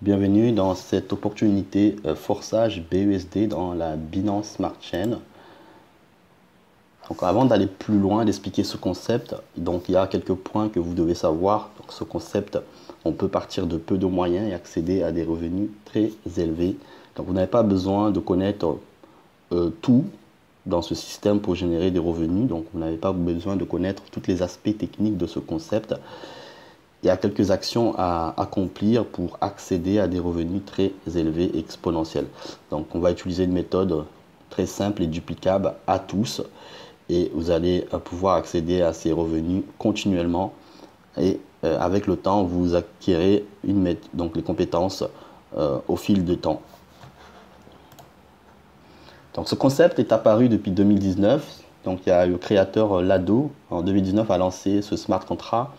Bienvenue dans cette opportunité forçage BUSD dans la Binance Smart Chain. Donc avant d'aller plus loin, d'expliquer ce concept, donc il y a quelques points que vous devez savoir. Donc ce concept, on peut partir de peu de moyens et accéder à des revenus très élevés. Donc vous n'avez pas besoin de connaître tout dans ce système pour générer des revenus. Donc vous n'avez pas besoin de connaître tous les aspects techniques de ce concept. Il y a quelques actions à accomplir pour accéder à des revenus très élevés et exponentiels. Donc on va utiliser une méthode très simple et duplicable à tous et vous allez pouvoir accéder à ces revenus continuellement et avec le temps vous acquérez donc les compétences au fil du temps. Donc ce concept est apparu depuis 2019. Donc il y a le créateur Lado en 2019 a lancé ce smart contract,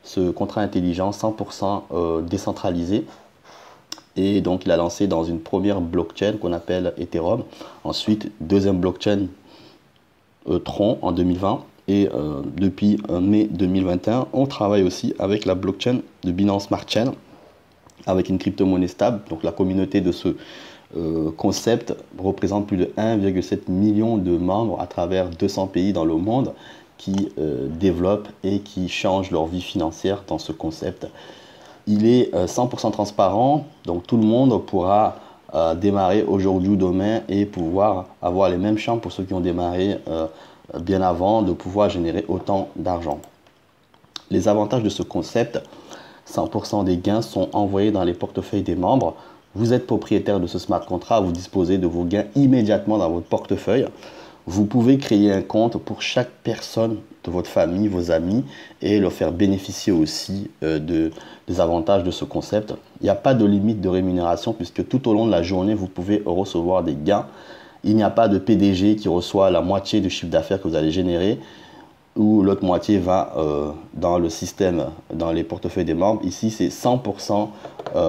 ce contrat intelligent 100% décentralisé. Et donc il a lancé dans une première blockchain qu'on appelle Ethereum. Ensuite, deuxième blockchain Tron en 2020. Et depuis mai 2021, on travaille aussi avec la blockchain de Binance Smart Chain, avec une crypto-monnaie stable. Donc la communauté de ce concept représente plus de 1,7 million de membres à travers 200 pays dans le monde qui développent et qui changent leur vie financière dans ce concept. Il est 100% transparent, donc tout le monde pourra démarrer aujourd'hui ou demain et pouvoir avoir les mêmes chances pour ceux qui ont démarré bien avant de pouvoir générer autant d'argent. Les avantages de ce concept, 100% des gains sont envoyés dans les portefeuilles des membres. Vous êtes propriétaire de ce smart contract, vous disposez de vos gains immédiatement dans votre portefeuille. Vous pouvez créer un compte pour chaque personne de votre famille, vos amis, et leur faire bénéficier aussi des avantages de ce concept. Il n'y a pas de limite de rémunération puisque tout au long de la journée, vous pouvez recevoir des gains. Il n'y a pas de PDG qui reçoit la moitié du chiffre d'affaires que vous allez générer ou l'autre moitié va dans le système, dans les portefeuilles des membres. Ici, c'est 100%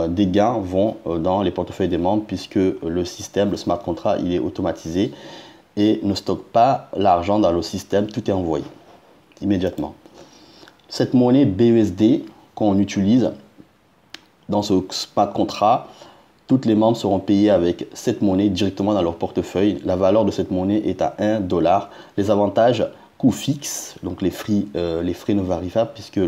des gains vont dans les portefeuilles des membres puisque le système, le smart contract, il est automatisé et ne stocke pas l'argent dans le système, tout est envoyé immédiatement. Cette monnaie BUSD qu'on utilise dans ce smart contract, tous les membres seront payés avec cette monnaie directement dans leur portefeuille. La valeur de cette monnaie est à 1 $. Les avantages, coût fixe, donc les frais ne varient pas puisque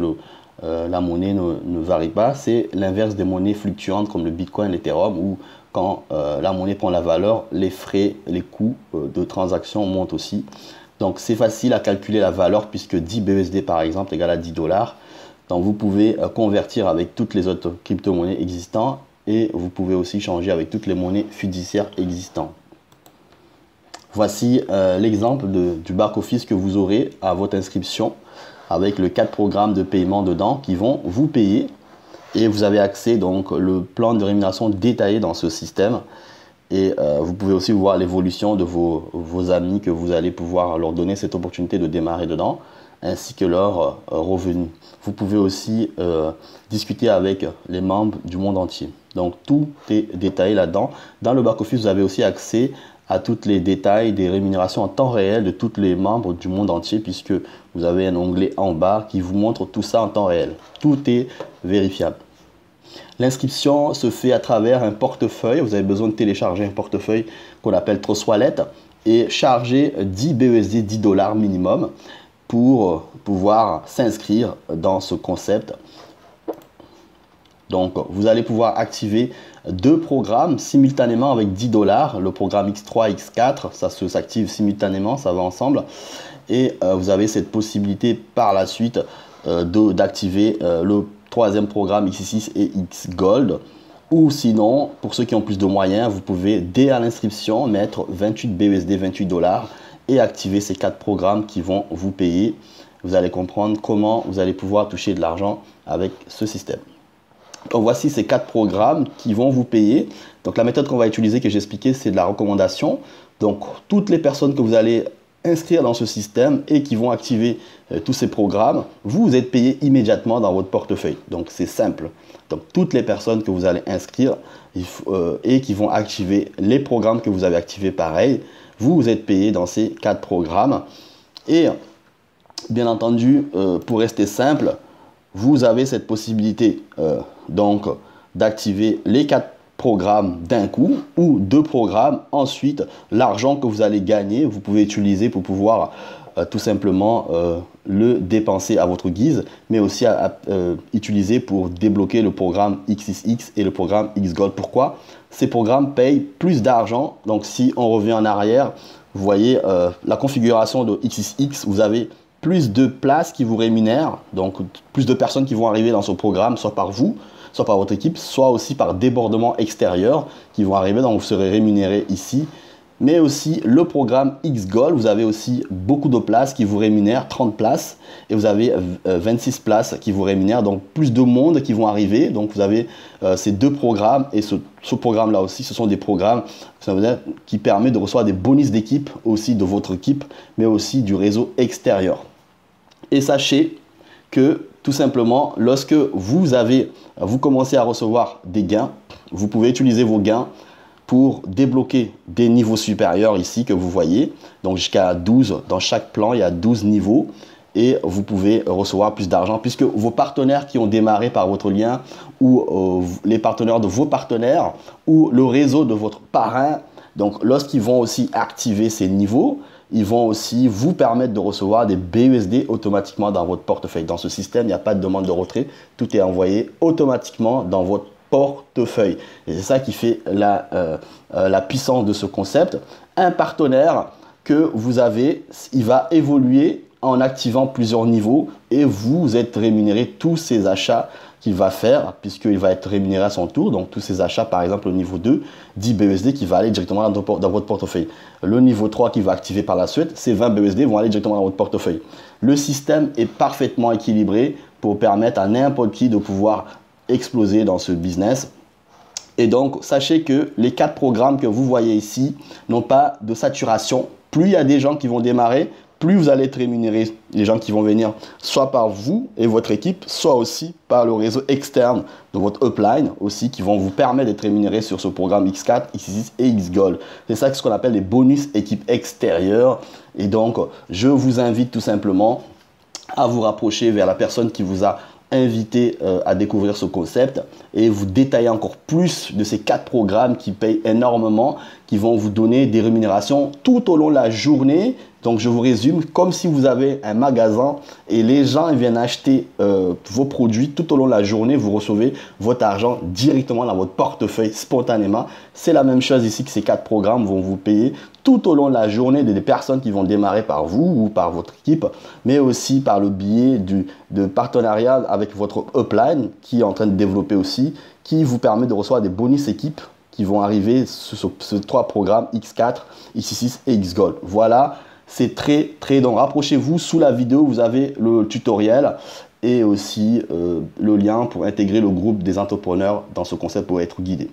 la monnaie ne varie pas. C'est l'inverse des monnaies fluctuantes comme le Bitcoin, l'Ethereum, où quand la monnaie prend la valeur, les frais, les coûts de transaction montent aussi. Donc c'est facile à calculer la valeur puisque 10 BUSD par exemple égale à 10 $. Donc vous pouvez convertir avec toutes les autres crypto-monnaies existantes et vous pouvez aussi changer avec toutes les monnaies fiduciaires existantes. Voici l'exemple du back-office que vous aurez à votre inscription avec les 4 programmes de paiement dedans qui vont vous payer. Et vous avez accès donc le plan de rémunération détaillé dans ce système. Et vous pouvez aussi voir l'évolution de vos amis que vous allez pouvoir leur donner cette opportunité de démarrer dedans, ainsi que leurs revenus. Vous pouvez aussi discuter avec les membres du monde entier. Donc tout est détaillé là-dedans. Dans le back-office, vous avez aussi accès à tous les détails des rémunérations en temps réel de tous les membres du monde entier, puisque vous avez un onglet en bas qui vous montre tout ça en temps réel. Tout est vérifiable. L'inscription se fait à travers un portefeuille. Vous avez besoin de télécharger un portefeuille qu'on appelle Trust Wallet et charger 10 BUSD, 10 $ minimum pour pouvoir s'inscrire dans ce concept. Donc, vous allez pouvoir activer 2 programmes simultanément avec 10 $. Le programme X3, X4, ça s'active simultanément, ça va ensemble. Et vous avez cette possibilité par la suite d'activer le 3e programme X6 et X Gold. Ou sinon, pour ceux qui ont plus de moyens, vous pouvez dès à l'inscription mettre 28 BUSD, 28 $ et activer ces 4 programmes qui vont vous payer. Vous allez comprendre comment vous allez pouvoir toucher de l'argent avec ce système. Donc voici ces 4 programmes qui vont vous payer. Donc la méthode qu'on va utiliser, que j'ai expliqué, c'est de la recommandation. Donc toutes les personnes que vous allez inscrire dans ce système et qui vont activer tous ces programmes, vous êtes payé immédiatement dans votre portefeuille. Donc c'est simple. Donc toutes les personnes que vous allez inscrire et qui vont activer les programmes que vous avez activés pareil, vous êtes payé dans ces 4 programmes. Et bien entendu, pour rester simple, vous avez cette possibilité donc d'activer les 4 programmes d'un coup ou 2 programmes. Ensuite, l'argent que vous allez gagner, vous pouvez utiliser pour pouvoir tout simplement le dépenser à votre guise, mais aussi utiliser pour débloquer le programme XXX et le programme XGold. Pourquoi? Ces programmes payent plus d'argent. Donc si on revient en arrière, vous voyez la configuration de XXX, vous avez plus de places qui vous rémunèrent, donc plus de personnes qui vont arriver dans ce programme, soit par vous, soit par votre équipe, soit aussi par débordement extérieur qui vont arriver, donc vous serez rémunéré ici. Mais aussi le programme XGold, vous avez aussi beaucoup de places qui vous rémunèrent, 30 places, et vous avez 26 places qui vous rémunèrent, donc plus de monde qui vont arriver. Donc vous avez ces 2 programmes, et ce programme-là aussi, ce sont des programmes qui permettent de recevoir des bonus d'équipe, aussi de votre équipe, mais aussi du réseau extérieur. Et sachez que tout simplement, lorsque vous commencez à recevoir des gains, vous pouvez utiliser vos gains pour débloquer des niveaux supérieurs ici que vous voyez. Donc jusqu'à 12, dans chaque plan, il y a 12 niveaux et vous pouvez recevoir plus d'argent puisque vos partenaires qui ont démarré par votre lien ou les partenaires de vos partenaires ou le réseau de votre parrain, donc lorsqu'ils vont aussi activer ces niveaux, ils vont aussi vous permettre de recevoir des BUSD automatiquement dans votre portefeuille. Dans ce système, il n'y a pas de demande de retrait, tout est envoyé automatiquement dans votre portefeuille. Et c'est ça qui fait la puissance de ce concept. Un partenaire que vous avez, il va évoluer en activant plusieurs niveaux et vous êtes rémunéré tous ces achats qu'il va faire puisqu'il va être rémunéré à son tour. Donc tous ces achats, par exemple au niveau 2, 10 BUSD qui va aller directement dans votre portefeuille. Le niveau 3 qui va activer par la suite, ces 20 BUSD vont aller directement dans votre portefeuille. Le système est parfaitement équilibré pour permettre à n'importe qui de pouvoir exploser dans ce business. Et donc, sachez que les 4 programmes que vous voyez ici n'ont pas de saturation. Plus il y a des gens qui vont démarrer, plus vous allez être rémunéré. Les gens qui vont venir soit par vous et votre équipe, soit aussi par le réseau externe de votre upline aussi, qui vont vous permettre d'être rémunéré sur ce programme X4, X6 et Xgold. C'est ça ce qu'on appelle les bonus équipe extérieure. Et donc, je vous invite tout simplement à vous rapprocher vers la personne qui vous a invité à découvrir ce concept et vous détailler encore plus de ces 4 programmes qui payent énormément, qui vont vous donner des rémunérations tout au long de la journée. Donc je vous résume, comme si vous avez un magasin et les gens viennent acheter vos produits tout au long de la journée, vous recevez votre argent directement dans votre portefeuille spontanément. C'est la même chose ici que ces 4 programmes vont vous payer tout au long de la journée des personnes qui vont démarrer par vous ou par votre équipe, mais aussi par le biais de partenariat avec votre upline qui est en train de développer aussi, qui vous permet de recevoir des bonus équipes qui vont arriver sur ces 3 programmes X4, X6 et Xgold. Voilà, c'est très donc rapprochez-vous, sous la vidéo vous avez le tutoriel et aussi le lien pour intégrer le groupe des entrepreneurs dans ce concept pour être guidé.